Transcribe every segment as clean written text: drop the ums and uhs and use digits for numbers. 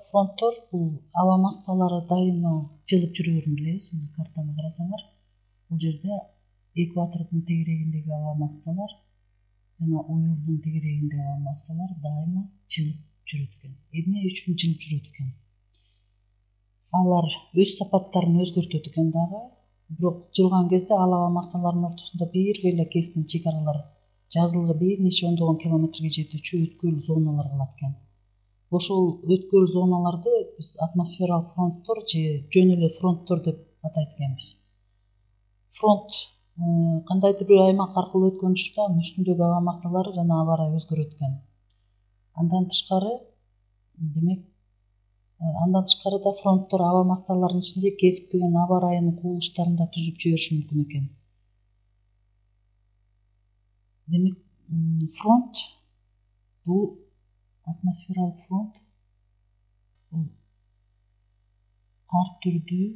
фронттор бул аба массалары дайыма жылып жүрөрүн билебиз. Мына картаны карасаңар, бул жерде экватордун тегерегиндеги аба массалар жана уюлдун тегерегиндеги аба массалар дайыма жылып жүрөт экен. Эмне үчүн жылып жүрөт экен? Алар өз сапаттарын өзгөртөт экен дагы, бирок жылган кезде ал аба массаларынын ортосунда бир эле кескин чек аралар жазылыгы бир нече ондогон километрге жетүүчү өткөл зоналар калат экен. Ошол өткөл зоналарды биз атмосфералык фронттор же жөн эле фронттор деп атайт экенбиз. Фронт кандайдыр бир аймак аркылуу өткөн учурда анын үстүндөгү аба массалары жана аба ырайы өзгөрөт экен. Андан тышкары да фронттор аба массаларынын ичинде кезиктеген аба ырайынын кубулуштарын да түзүп жибериши мүмкүн экен. Демек, фронт бул атмосфералык фронт бул ар түрдүү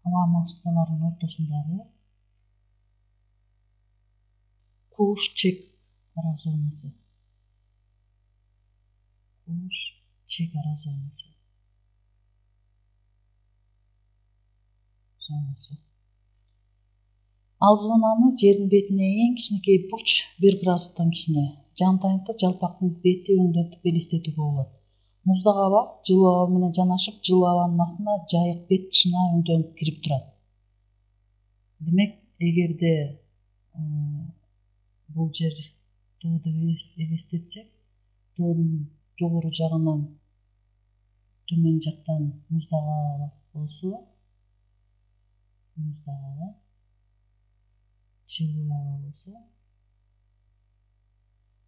аба массаларынын ортосундагы куш чек ара зонасы. Куш чек ара зонасы. Ал зонаны жердин бетине эң кичинекей бурч 1 градустан кичине, жантайымкы жалпактын бети өңдөтүп элестетүүгө болот. Муздак аба жылуу аба менен жанашып, жылуу абанын астына жайык бет тышына өңдөнүп кирип турат. Демек, эгерде бул жер тоо деп элестетсек, тоонун жогору жагынан төмөн жактан муздак аба болсо, муздак аба, жылуу аба болсо,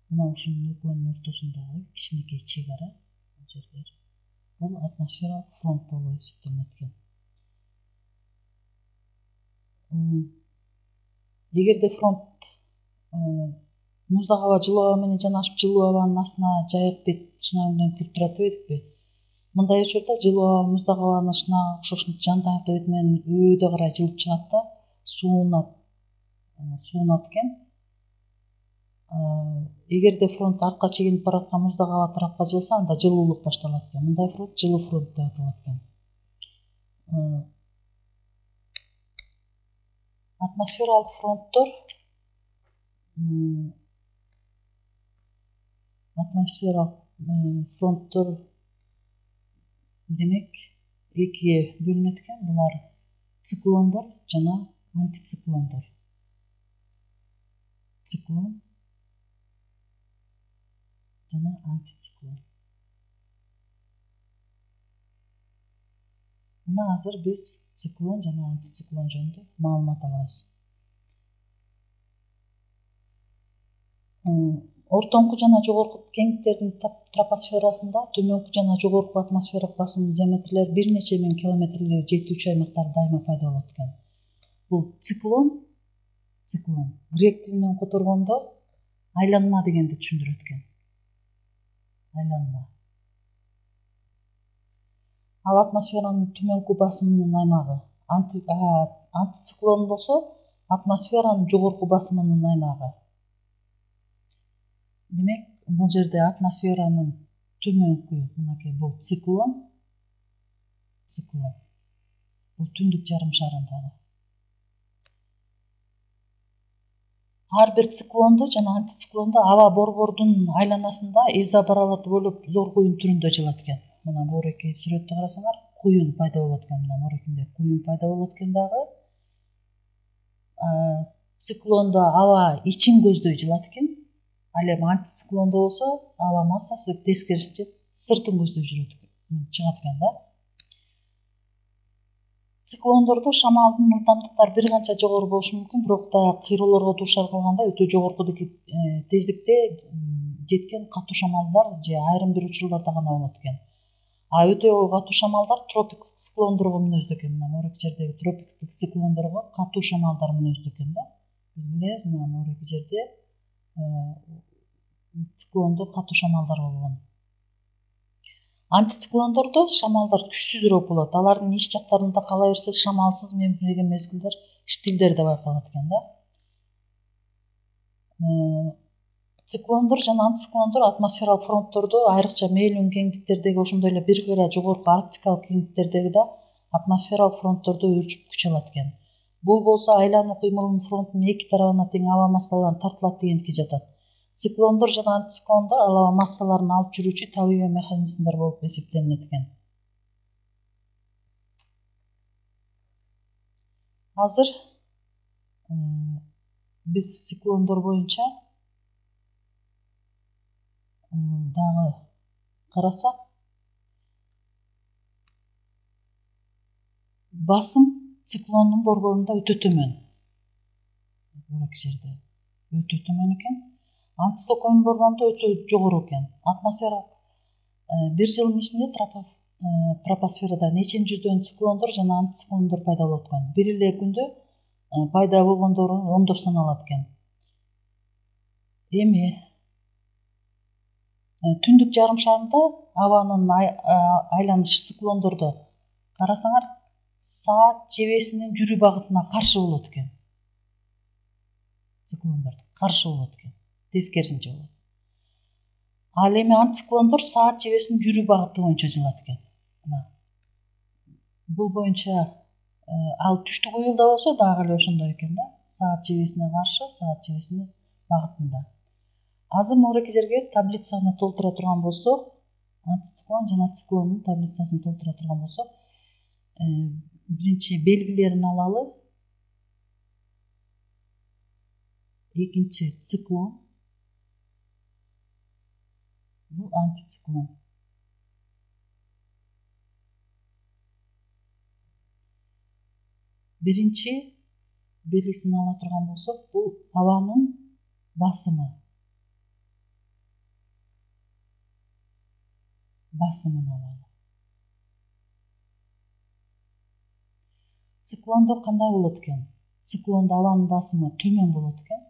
мына ушунун экөөнүн ортосундагы кичинекей чек ара жерлер бул атмосфералык фронт болуп эсептелет экен. Эгерде фронт муздак аба жылуу аба менен жанашып, жылуу абанын астына жайык бет тышына өңдөнүп кирип турат дебедикпи? Мындай учурда жылуу аба муздак абанын шынага окшош жантайымкы бети менен өөдө карай жылып чыгат да суунат экен. Эгерде фронт артка чегинип бараткан муздак аба тарапка жылса, анда жылуулук башталат экен. Мындай фронт жылуу фронт деп аталат экен. Атмосфералык фронттор демек экиге бөлүнөт экен. Булар циклондор жана антициклондор. Циклон жана антициклон. Мына азыр биз циклон жана антициклон жөнүндө маалымат алабыз. Ортоңку жана жогорку кеңдиктердин тропосферасында төмөнкү жана жогорку атмосфералык басым диаметрлери бир нече миң километрге жетүүчү аймактар дайыма пайда болот экен. Бул циклон грек тилинен которгондо айланма дегенди түшүндүрөт экен. Айланма. Ал атмосферанын төмөнкү басымынын аймагы. Антициклон болсо атмосферанын жогорку басымынын аймагы. Демек, бул жерде атмосферанын төмөнкү, мынакей бул циклон. Бул түндүк жарым шарындагы. Ар бир циклондо жана антициклондо аба борбордун айланасында изобаралат болуп зор куюн түрүндө жылат экен. Мына мореки сүрөттө карасаңар, куюн пайда болот экен. Мына морекинде куюн пайда болот экен дагы. Циклондо аба ичин көздөй жылат экен. Ал эми антициклондо болсо аба массасы тескерисинче сыртын көздөй чыгат экен да. Циклондордо шамалдын ылдамдыктары бир канча жогору болушу мүмкүн, бирок да кыйроолорго дуушар кылганда өтө жогорку тездикте жеткен катуу шамалдар же айрым бир учурларда гана болот экен. Өтө катуу шамалдар тропиктик циклондорго мүнөздүү экен. Мына морек жердеги тропиктик циклондорго катуу шамалдар мүнөздүү экен да. Биз билебиз, мына морек жерде циклондо катуу шамалдар болгон. Антициклондордо шамалдар күчсүзүрөөк болот. Алардын ич жактарында кала берсе шамалсыз мемиреген мезгилдер штилдер да байкалат экен да. Циклондор жана антициклондор атмосфералык фронттордо айрыкча мейлион кеңдиктердеги ошондой эле бир кыйра жогорку арктикалык кеңдиктердеги да атмосфералык фронттордо өрчүп күч алат экен. Бул болсо айлануу кыймылынын фронтунун эки тарабына тең аба массаларын тартылат дегенге жатат. Циклондор жана антициклондор ал аба массаларын алып жүрүүчү табигый механизмдер болуп эсептелинет экен. Азыр биз циклондор боюнча дагы карасак, басым циклондун борборунда өтө төмөн. Бурак жерде өтө төмөн экен. Антициклондун борборунда өтө жогору экен. Атмосфералык бир жылдын ичинде тропосферада нече жүздөн циклондор жана антициклондор пайда болот экен. Бир эле күндө пайда болгондору ондоп саналат экен. Эми түндүк жарым шарында абанын айланышы циклондордо карасаңар саат жебесинин жүрүү багытына каршы болот экен. Циклондор каршы болот экен. Тескерисинче болот. Ал эми антициклондор саат жебесинин жүрүү багыты боюнча жылат экен. Бул боюнча ал түштүк уюлда болсо дагы эле ошондой экен да. Саат жебесине каршы, саат жебесине багытында. Азыр муреки жерге таблицаны толтура турган болсок, антициклон жана циклондун таблицасын толтура турган болсок, биринчи белгилерин алалы. Экинчи циклон. Бул антициклон. Биринчи белгисин ала турган болсок, бул абанын басымы. Басымын алалы. Циклондо кандай болот экен? Циклондо абанын басымы төмөн болот экен.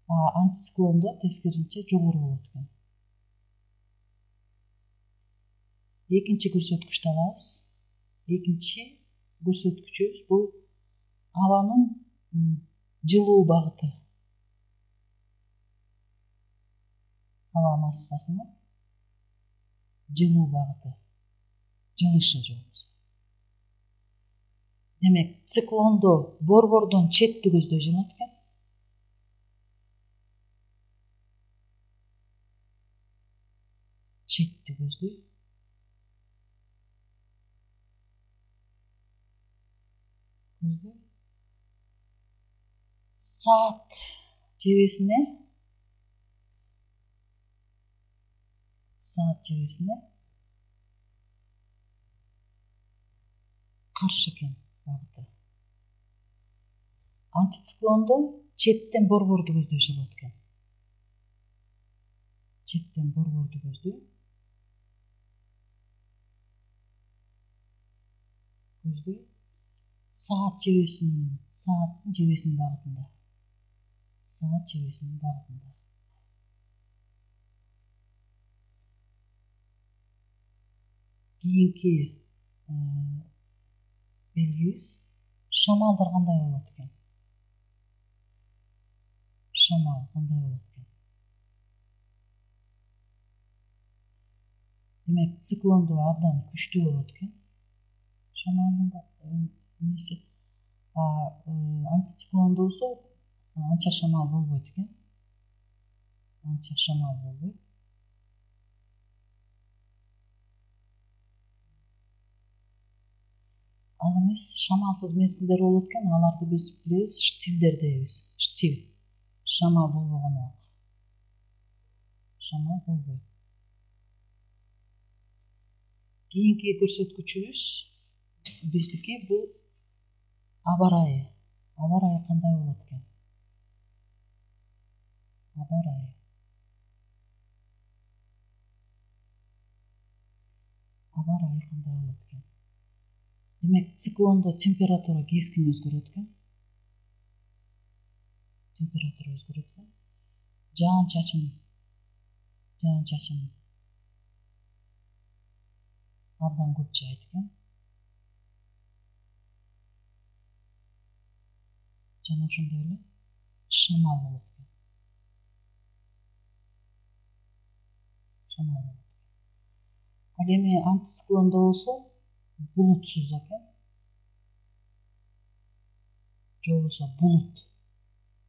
Антициклондо тескерисинче жогору болот экен. Экинчи көрсөткүчтү алабыз. Экинчи көрсөткүчүбүз бул абанын жылуу багыты. Аба массасынын жылуу багыты. Жылышы жообуз. Демек, циклондо борбордон четти көздөй жылат экен. Четти көздөй. Саат жебесине каршы экен багыты. Антициклондо четтен борборду көздөй жылат экен. Четтен борборду көздөй. Сааттын жебесинин багытында. Саат жебесинин багытында. Кийинки белгибиз шамалдар кандай болот экен? Шамал кандай болот экен? Демек, циклондо абдан күчтүү болот экен. Шамалдын эмеси. Антициклондо болсо анча шамал болбойт экен. Ал эмес шамалсыз мезгилдер болот экен, аларды биз билебиз, штилдер дейбиз. Штил. Шамал болбогон убак. Шамал болбойт. Кийинки көрсөткүчүбүз биздики бул аба ырайы. Аба ырайы кандай болот экен? Аба ырайы. Кандай болот экен? Демек, циклондо температура кескин өзгөрөт экен. Жаан-чачын абдан көп жаайт экен. Жана ошондой эле шамал болот экен. шамал болот. Ал эми антициклондо болсо булутсуз экен. Же болбосо булут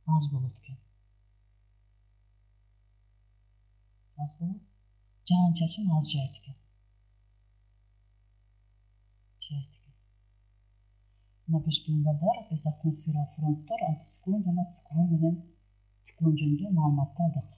аз болот экен. Аз болот. Жаан-чачын аз жаайт экен. Мына биз бүгүн балдар биз атмосфералык фронттор, антициклон жана циклон менен циклон жөнүндө маалыматты алдык.